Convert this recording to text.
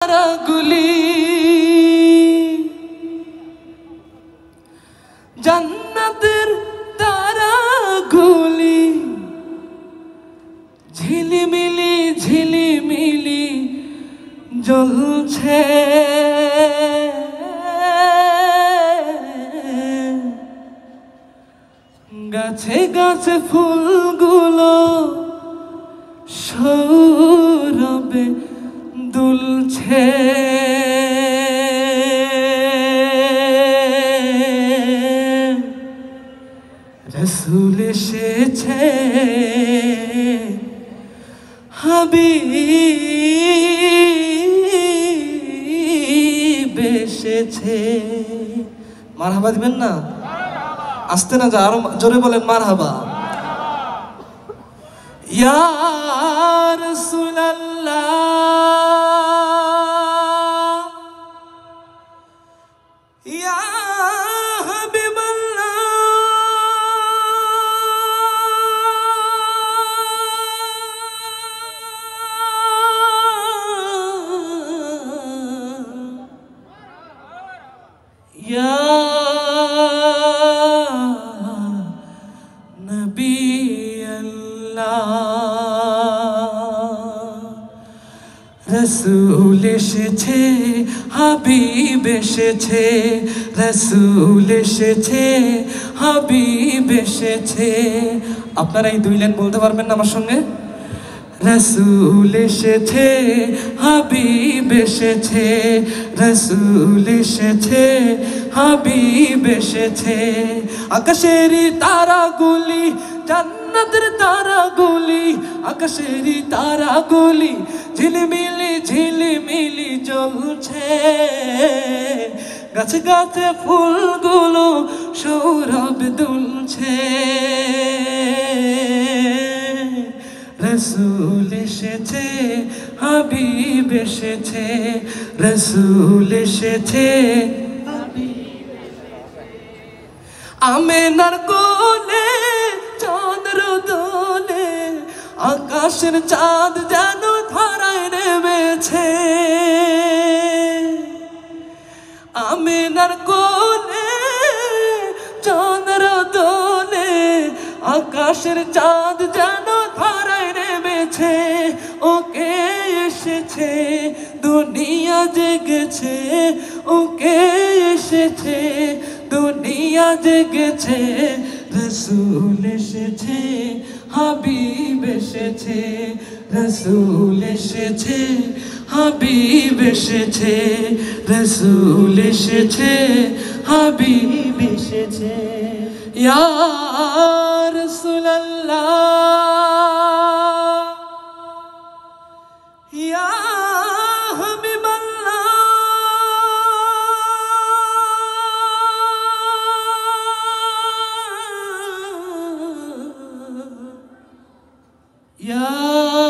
তারাগুলি জান্নাতের তারাগুলি ঝিলিমিলি ঝিলিমিলি জ্বলছে গাছে গাছে ফুলগুলো সৌরভে দুলছে রসুল এসেছে হাবিব এসেছে। মারহাবা দিবেন না? আসতে না যা, আরো জোরে বলেন মারহাবা। ইয়া রাসূলুল্লাহ ইয়া হাবিবাল্লাহ ইয়া রসুল এসেছে হাবিব এসেছে, রসুল এসেছে হাবিব এসেছে। আপনারা এই দুই লাইন বলতে পারবেন না আমার সঙ্গে? রসুল এসেছে হাবিব এসেছে, রসুল এসেছে হাবিব এসেছে। আকাশেরই তারাগুলি জান্নাতের তারাগুলি, আকাশেরই তারাগুলি ঝিলিমিলি ঝিলিমিলি জ্বলছে গাছে গাছে ফুলগুলো সৌরভ দুলছে। রসুল এসেছে হাবিব এসেছে, রসুল এসেছে আমেনার কোলে চন্দ্র দোলে, আকাশের চাঁদ যেন ধরায় নেমেছে। আমেনার কোলে চন্দ্র দোলে, আকাশের চাঁদ যেন ধরায় নেমেছে। ওকে এসেছে দুনিয়া জেগেছে, ওকে এসেছে দুনিয়া জেগেছে। রসুল এসেছে হাবিব এসেছে, রসুল এসেছে হাবিব এসেছে, রসুল এসেছে হাবিব এসেছে। ইয়া রাসূলুল্লাহ ইয়া হাবিবাল্লাহ ইয়া